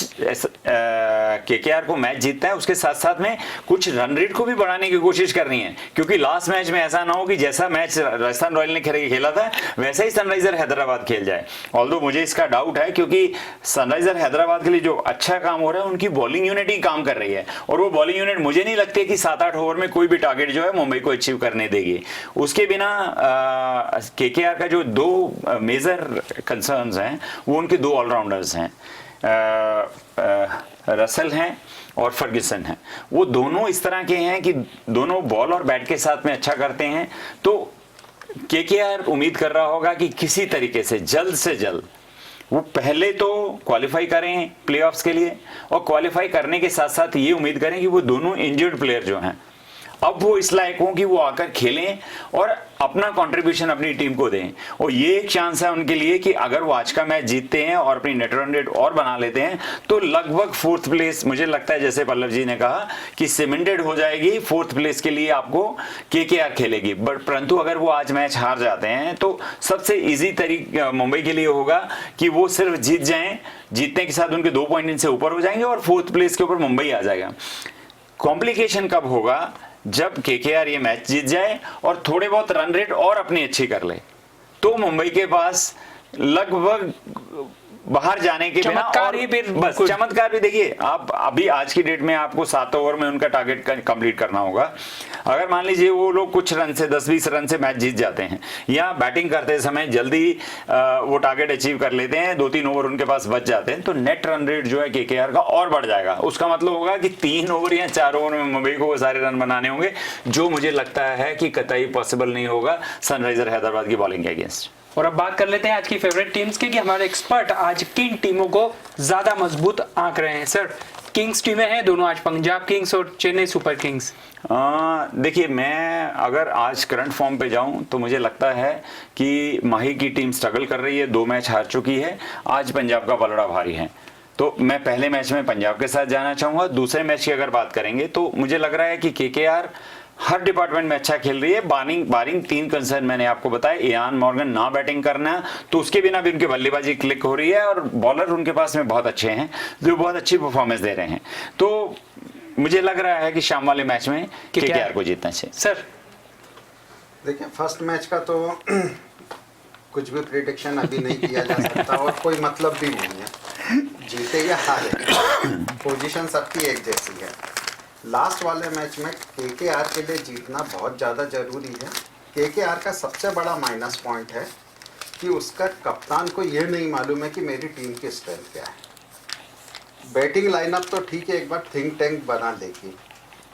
केकेआर को मैच जीतता है, उसके साथ साथ में कुछ रन रेट को भी बढ़ाने की कोशिश करनी है, क्योंकि लास्ट मैच में ऐसा ना हो कि जैसा मैच राजस्थान रॉयल ने खेला था वैसा ही सनराइजर हैदराबाद खेल जाए। ऑल्दो मुझे इसका डाउट है, क्योंकि सनराइजर हैदराबाद के लिए जो अच्छा काम हो रहा है उनकी बॉलिंग यूनिट ही काम कर रही है, और वो बॉलिंग यूनिट मुझे नहीं लगती कि 7-8 ओवर में कोई भी टारगेट जो है मुंबई को अचीव करने देगी। उसके बिना केकेआर का जो 2 मेजर कंसर्न्स हैं वो उनके 2 ऑलराउंडर्स हैं, रसल हैं और फर्ग्यूसन हैं। वो दोनों इस तरह के हैं कि दोनों बॉल और बैट के साथ में अच्छा करते हैं। तो केकेआर उम्मीद कर रहा होगा कि किसी तरीके से जल्द वो पहले तो क्वालिफाई करें प्लेऑफ्स के लिए, और क्वालिफाई करने के साथ साथ ये उम्मीद करें कि वो दोनों इंजर्ड प्लेयर जो हैं अब वो इस लायक हों कि वो आकर खेलें और अपना कंट्रीब्यूशन अपनी टीम को दें। और ये एक चांस है उनके लिए कि अगर वो आज का मैच जीतते हैं और अपनी नेट रन रेट और बना लेते हैं तो लगभग 4th प्लेस, मुझे लगता है जैसे पल्लव जी ने कहा कि सीमेंटेड हो जाएगी। 4th प्लेस के लिए आपको केकेआर खेलेगी, बट परंतु अगर वो आज मैच हार जाते हैं तो सबसे ईजी तरीका मुंबई के लिए होगा कि वो सिर्फ जीत जाएं, जीतने के साथ उनके 2 पॉइंट इनसे ऊपर हो जाएंगे और 4th प्लेस के ऊपर मुंबई आ जाएगा। कॉम्प्लिकेशन कब होगा? जब केकेआर ये मैच जीत जाए और थोड़े बहुत रन रेट और अपनी अच्छी कर ले, तो मुंबई के पास लगभग बाहर जाने के बिना और बस चमत्कार भी देखिए आप अभी आज की डेट में आपको 7 ओवर में उनका टारगेट कंप्लीट करना होगा। अगर मान लीजिए वो लोग कुछ रन से 10-20 रन से मैच जीत जाते हैं या बैटिंग करते समय जल्दी वो टारगेट अचीव कर लेते हैं, 2-3 ओवर उनके पास बच जाते हैं, तो नेट रन रेट जो है केकेआर का और बढ़ जाएगा। उसका मतलब होगा कि 3 ओवर या 4 ओवर में मुंबई को वो सारे रन बनाने होंगे, जो मुझे लगता है कि कतई पॉसिबल नहीं होगा सनराइजर हैदराबाद की बॉलिंग के अगेंस्ट। और अब बात कर लेते हैं आज की फेवरेट टीम्स की कि हमारे एक्सपर्ट आज किन टीमों को ज्यादा मजबूत आंक रहे हैं। सर, किंग्स टीमें हैं दोनों आज, पंजाब किंग्स और चेन्नई सुपर किंग्स। देखिए, मैं अगर आज करंट फॉर्म पे जाऊं तो मुझे लगता है कि माही की टीम स्ट्रगल कर रही है, 2 मैच हार चुकी है, आज पंजाब का पलड़ा भारी है। तो मैं पहले मैच में पंजाब के साथ जाना चाहूंगा। दूसरे मैच की अगर बात करेंगे तो मुझे लग रहा है कि केकेआर हर डिपार्टमेंट में अच्छा खेल रही है, बारिंग 3 कंसर्न मैंने आपको बताया। इयान मॉर्गन ना बैटिंग करना, तो उसके बिना भी उनकी बल्लेबाजी क्लिक हो रही है और बॉलर उनके पास में बहुत अच्छे हैं जो बहुत अच्छी परफॉर्मेंस दे रहे हैं। तो मुझे लग रहा है कि शाम वाले मैच में केकेआर को जीतना चाहिए। सर देखिए, फर्स्ट मैच का तो कुछ भी प्रिडिक्शन अभी नहीं किया जा सकता और कोई मतलब भी नहीं है, जीते या हारे, पोजीशन सबकी एक जैसी है। लास्ट वाले मैच में केकेआर के लिए जीतना बहुत ज़्यादा ज़रूरी है। केकेआर का सबसे बड़ा माइनस पॉइंट है कि उसका कप्तान को यह नहीं मालूम है कि मेरी टीम की स्ट्रेंथ क्या है। बैटिंग लाइनअप तो ठीक है, एक बार थिंक टैंक बना लेगी,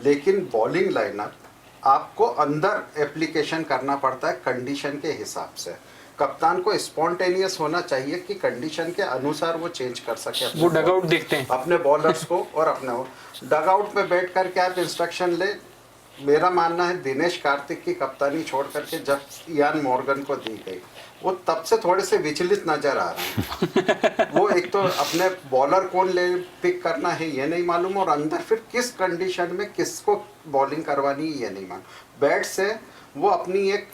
लेकिन बॉलिंग लाइनअप आपको अंदर एप्लीकेशन करना पड़ता है कंडीशन के हिसाब से। कप्तान को स्पॉन्टेनियस होना चाहिए कि कंडीशन के अनुसार वो चेंज कर सके। वो डगआउट देखते हैं अपने बॉलर्स को और अपने डगआउट में बैठ करके आप इंस्ट्रक्शन ले। मेरा मानना है दिनेश कार्तिक की कप्तानी छोड़ करके जब इयान मॉर्गन को दी गई, वो तब से थोड़े से विचलित नजर आ रहे हैं। वो एक तो अपने बॉलर कौन ले पिक करना है ये नहीं मालूम, और अंदर फिर किस कंडीशन में किसको बॉलिंग करवानी है ये नहीं मालूम। बैट से वो अपनी एक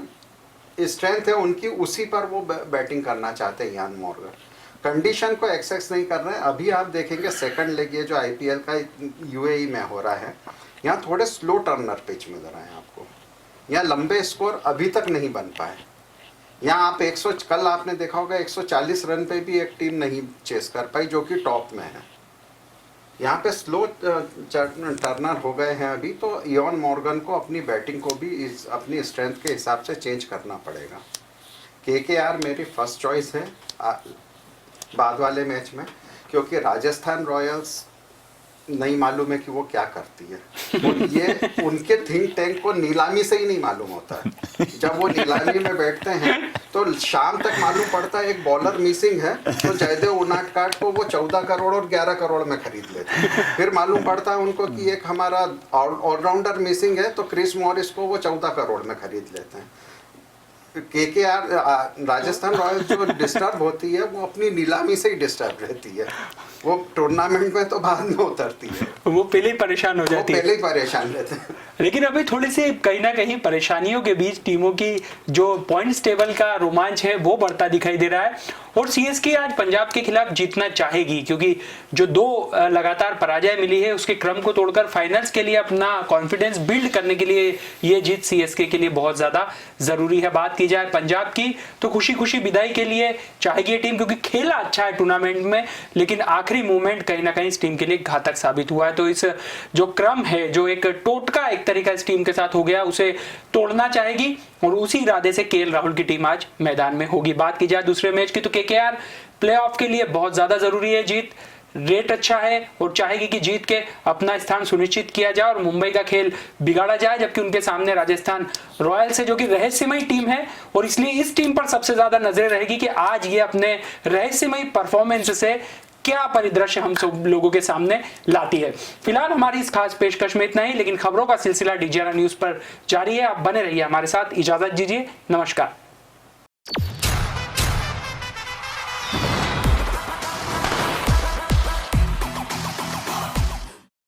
स्ट्रेंथ है उनकी, उसी पर वो बैटिंग करना चाहते हैं इयान मॉर्गन। कंडीशन को एक्सेस नहीं कर रहे हैं। अभी आप देखेंगे सेकंड लेग ये जो आईपीएल का यूएई में हो रहा है, यहाँ थोड़े स्लो टर्नर पिच मिल रहे हैं आपको, यहाँ लंबे स्कोर अभी तक नहीं बन पाए। यहाँ आप 100 कल आपने देखा होगा 140 रन पे भी एक टीम नहीं चेस कर पाई जो कि टॉप में है। यहाँ पे स्लो टर्नर हो गए हैं अभी, तो इयॉन मॉर्गन को अपनी बैटिंग को भी अपनी स्ट्रेंथ के हिसाब से चेंज करना पड़ेगा। केकेआर मेरी फर्स्ट चॉइस है बाद वाले मैच में, क्योंकि राजस्थान रॉयल्स नहीं मालूम है कि वो क्या करती है। ये उनके थिंक टैंक को नीलामी से ही नहीं मालूम होता है। जब वो नीलामी में बैठते हैं तो शाम तक मालूम पड़ता है एक बॉलर मिसिंग है, तो जयदेव उनादकट को वो 14 करोड़ और 11 करोड़ में खरीद लेते हैं। फिर मालूम पड़ता है उनको कि एक हमारा ऑलराउंडर मिसिंग है, तो क्रिस मॉरिस को वो 14 करोड़ में खरीद लेते हैं। केकेआर राजस्थान रॉयल्स जो डिस्टर्ब होती है वो अपनी नीलामी से ही डिस्टर्ब रहती है। वो टूर्नामेंट में तो बाद में उतरती है, वो पहले ही परेशान हो जाती है, पहले ही परेशान रहते हैं। लेकिन अभी थोड़ी सी कहीं ना कहीं परेशानियों के बीच टीमों की जो पॉइंट्स टेबल का रोमांच है वो बढ़ता दिखाई दे रहा है। और सीएसके आज पंजाब के खिलाफ जीतना चाहेगी, क्योंकि जो 2 लगातार पराजय मिली है उसके क्रम को तोड़कर फाइनल्स के लिए अपना कॉन्फिडेंस बिल्ड करने के लिए ये जीत सीएसके के लिए बहुत ज्यादा जरूरी है। बात की जाए पंजाब की तो खुशी खुशी विदाई के लिए चाहेगी ये टीम, क्योंकि खेला अच्छा है टूर्नामेंट में, लेकिन आखिरी मूवमेंट कहीं ना कहीं इस टीम के लिए घातक साबित हुआ है। तो इस जो क्रम है, जो एक टोटका एक तरीका इस टीम के साथ हो गया, उसे तोड़ना चाहेगी और उसी इरादे से केएल राहुल की टीम आज मैदान में होगी। बात की जाए दूसरे मैच की तो केकेआर प्लेऑफ के लिए बहुत ज्यादा जरूरी है जीत, रेट अच्छा है और चाहेगी कि जीत के अपना स्थान सुनिश्चित किया जाए और मुंबई का खेल बिगाड़ा जाए, जबकि उनके सामने राजस्थान रॉयल्स है जो कि रहस्यमयी टीम है और इसलिए इस टीम पर सबसे ज्यादा नजर रहेगी कि आज ये अपने रहस्यमयी परफॉर्मेंस से क्या परिदृश्य हम सब लोगों के सामने लाती है। फिलहाल हमारी इस खास पेशकश में इतना ही, लेकिन खबरों का सिलसिला डीजीआरएन न्यूज पर जारी है। आप बने रहिए हमारे साथ, इजाजत दीजिए, नमस्कार।